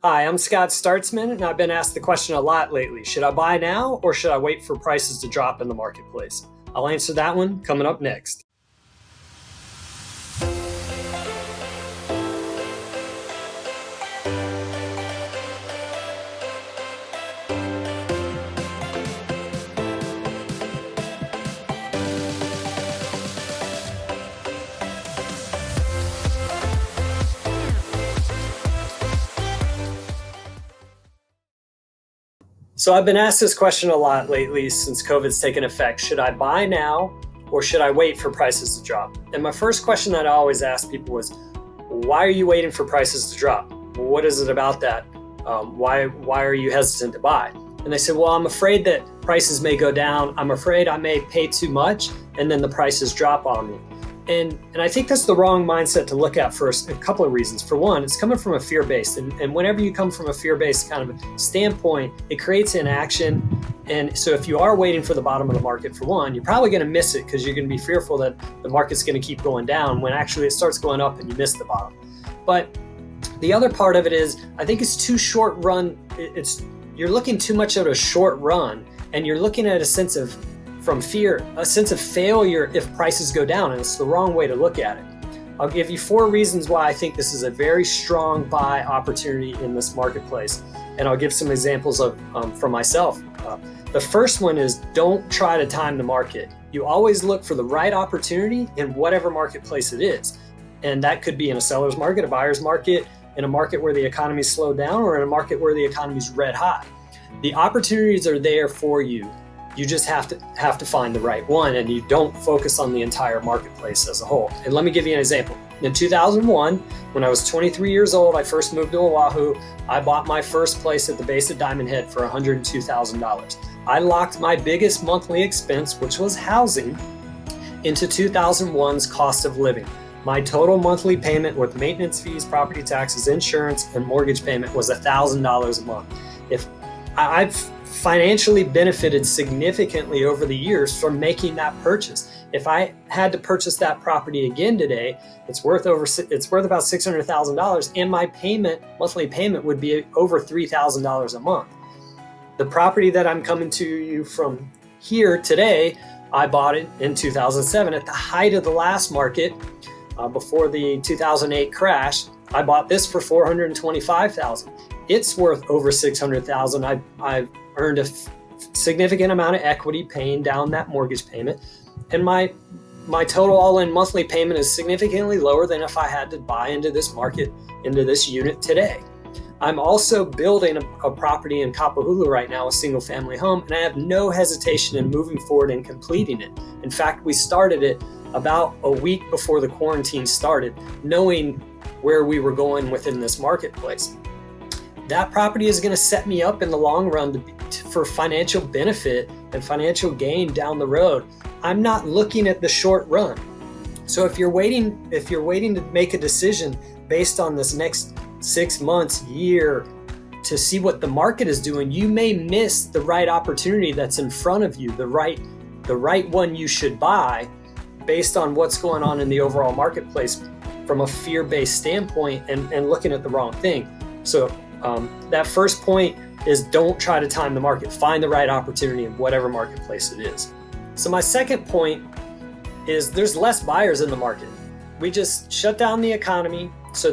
Hi, I'm Scott Startzman, and I've been asked the question a lot lately. Should I buy now or should I wait for prices to drop in the marketplace? I'll answer that one coming up next. So I've been asked this question a lot lately since COVID's taken effect. Should I buy now or should I wait for prices to drop? And my first question that I always ask people was, why are you waiting for prices to drop? What is it about that? Why are you hesitant to buy? And they said, well, I'm afraid that prices may go down. I'm afraid I may pay too much and then the prices drop on me. And I think that's the wrong mindset to look at for a couple of reasons. For one, it's coming from a fear-based. And whenever you come from a fear-based kind of standpoint, it creates inaction. And so if you are waiting for the bottom of the market, for one, you're probably going to miss it because you're going to be fearful that the market's going to keep going down when actually it starts going up and you miss the bottom. But the other part of it is, I think it's too short run. You're looking too much at a short run, and you're looking at a sense of failure if prices go down, and it's the wrong way to look at it. I'll give you 4 reasons why I think this is a very strong buy opportunity in this marketplace, and I'll give some examples of from myself. The first one is, don't try to time the market. You always look for the right opportunity in whatever marketplace it is, and that could be in a seller's market, a buyer's market, in a market where the economy's slowed down, or in a market where the economy's red hot. The opportunities are there for you. You just have to find the right one, and you don't focus on the entire marketplace as a whole. And let me give you an example. In 2001, when I was 23 years old, I first moved to Oahu. I bought my first place at the base of Diamond Head for $102,000. I locked my biggest monthly expense, which was housing, into 2001's cost of living. My total monthly payment with maintenance fees, property taxes, insurance, and mortgage payment was $1,000 a month. If I've financially benefited significantly over the years from making that purchase. If I had to purchase that property again today, it's worth about $600,000, and my monthly payment would be over $3,000 a month. The property that I'm coming to you from here today, I bought it in 2007 at the height of the last market, before the 2008 crash. I bought this for $425,000. It's worth over $600,000. I've earned a significant amount of equity paying down that mortgage payment, and my total all-in monthly payment is significantly lower than if I had to buy into this market, into this unit today. I'm also building a property in Kapahulu right now, a single-family home, and I have no hesitation in moving forward and completing it. In fact, we started it about a week before the quarantine started, knowing where we were going within this marketplace. That property is going to set me up in the long run for financial benefit and financial gain down the road. I'm not looking at the short run. So if you're waiting to make a decision based on this next 6 months, year, to see what the market is doing, you may miss the right opportunity that's in front of you, the right one you should buy based on what's going on in the overall marketplace from a fear-based standpoint, and looking at the wrong thing. So that first point is, don't try to time the market. Find the right opportunity in whatever marketplace it is. So my second point is, there's less buyers in the market. We just shut down the economy. So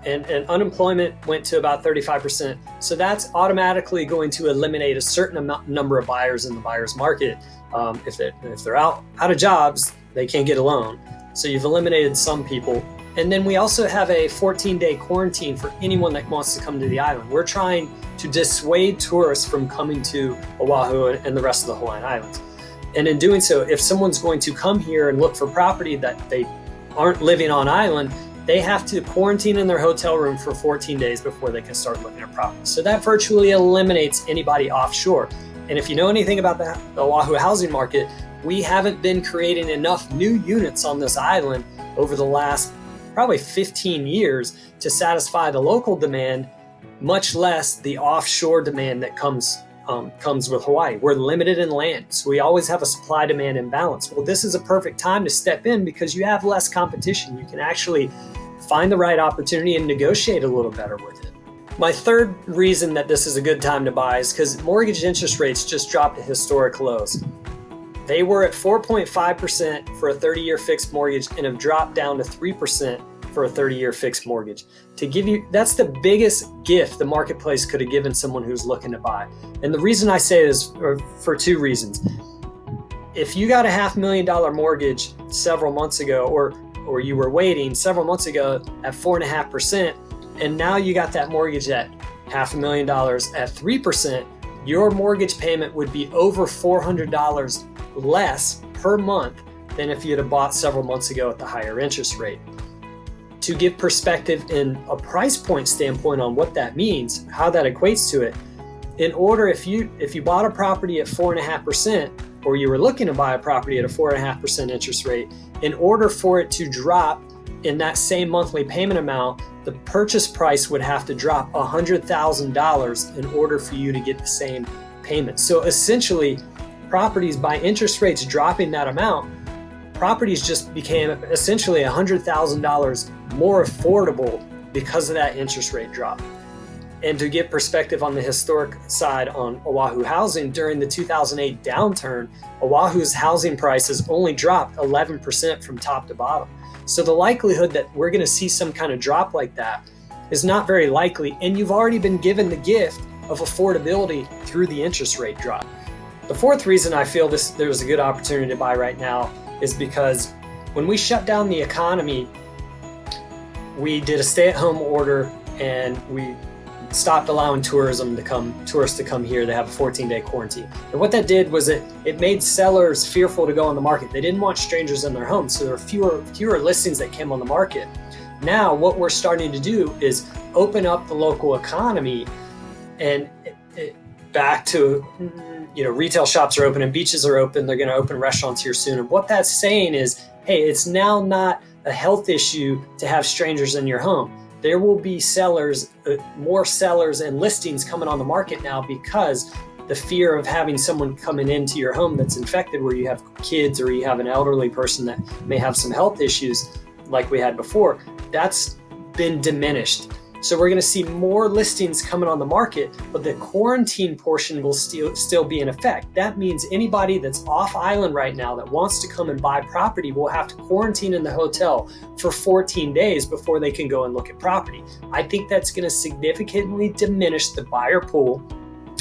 and unemployment went to about 35%. So that's automatically going to eliminate a certain number of buyers in the buyer's market. If they're out of jobs, they can't get a loan. So you've eliminated some people. And then we also have a 14-day quarantine for anyone that wants to come to the island. We're trying to dissuade tourists from coming to Oahu and the rest of the Hawaiian Islands. And in doing so, if someone's going to come here and look for property that they aren't living on island, they have to quarantine in their hotel room for 14 days before they can start looking at property. So that virtually eliminates anybody offshore. And if you know anything about the Oahu housing market, we haven't been creating enough new units on this island over the last probably 15 years to satisfy the local demand, much less the offshore demand that comes with Hawaii. We're limited in land, so we always have a supply-demand imbalance. Well, this is a perfect time to step in because you have less competition. You can actually find the right opportunity and negotiate a little better with it. My third reason that this is a good time to buy is because mortgage interest rates just dropped to historic lows. They were at 4.5% for a 30-year fixed mortgage and have dropped down to 3% for a 30-year fixed mortgage. That's the biggest gift the marketplace could have given someone who's looking to buy. And the reason I say this for two reasons. If you got a $500,000 mortgage several months ago, or you were waiting several months ago at 4.5%, and now you got that mortgage at $500,000 at 3%, your mortgage payment would be over $400 less per month than if you had bought several months ago at the higher interest rate. To give perspective in a price point standpoint on what that means, how that equates to it, in order, if you bought a property at 4.5%, or you were looking to buy a property at a 4.5% interest rate, in order for it to drop in that same monthly payment amount, the purchase price would have to drop $100,000 in order for you to get the same payment. So essentially, properties, by interest rates dropping that amount, properties just became essentially $100,000 more affordable because of that interest rate drop. And to give perspective on the historic side on Oahu housing, during the 2008 downturn, Oahu's housing prices only dropped 11% from top to bottom. So the likelihood that we're going to see some kind of drop like that is not very likely, and you've already been given the gift of affordability through the interest rate drop. The fourth reason I feel there's a good opportunity to buy right now is because when we shut down the economy, we did a stay-at-home order and we stopped allowing tourists to come here. They have a 14-day quarantine. And what that did was it made sellers fearful to go on the market. They didn't want strangers in their homes, so there were fewer listings that came on the market. Now what we're starting to do is open up the local economy and back to, retail shops are open and beaches are open. They're going to open restaurants here soon. And what that's saying is, hey, it's now not a health issue to have strangers in your home. There will be more sellers and listings coming on the market now because the fear of having someone coming into your home that's infected, where you have kids or you have an elderly person that may have some health issues like we had before, that's been diminished. So we're going to see more listings coming on the market, but the quarantine portion will still be in effect. That means anybody that's off island right now that wants to come and buy property will have to quarantine in the hotel for 14 days before they can go and look at property. I think that's going to significantly diminish the buyer pool,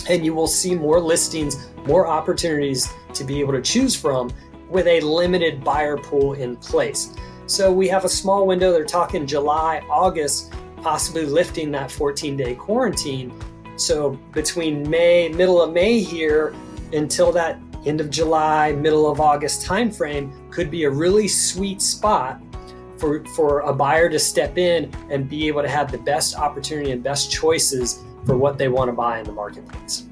and you will see more listings, more opportunities to be able to choose from with a limited buyer pool in place. So we have a small window. They're talking July, August, possibly lifting that 14-day quarantine. So between middle of May here until that end of July, middle of August timeframe could be a really sweet spot for a buyer to step in and be able to have the best opportunity and best choices for what they want to buy in the marketplace.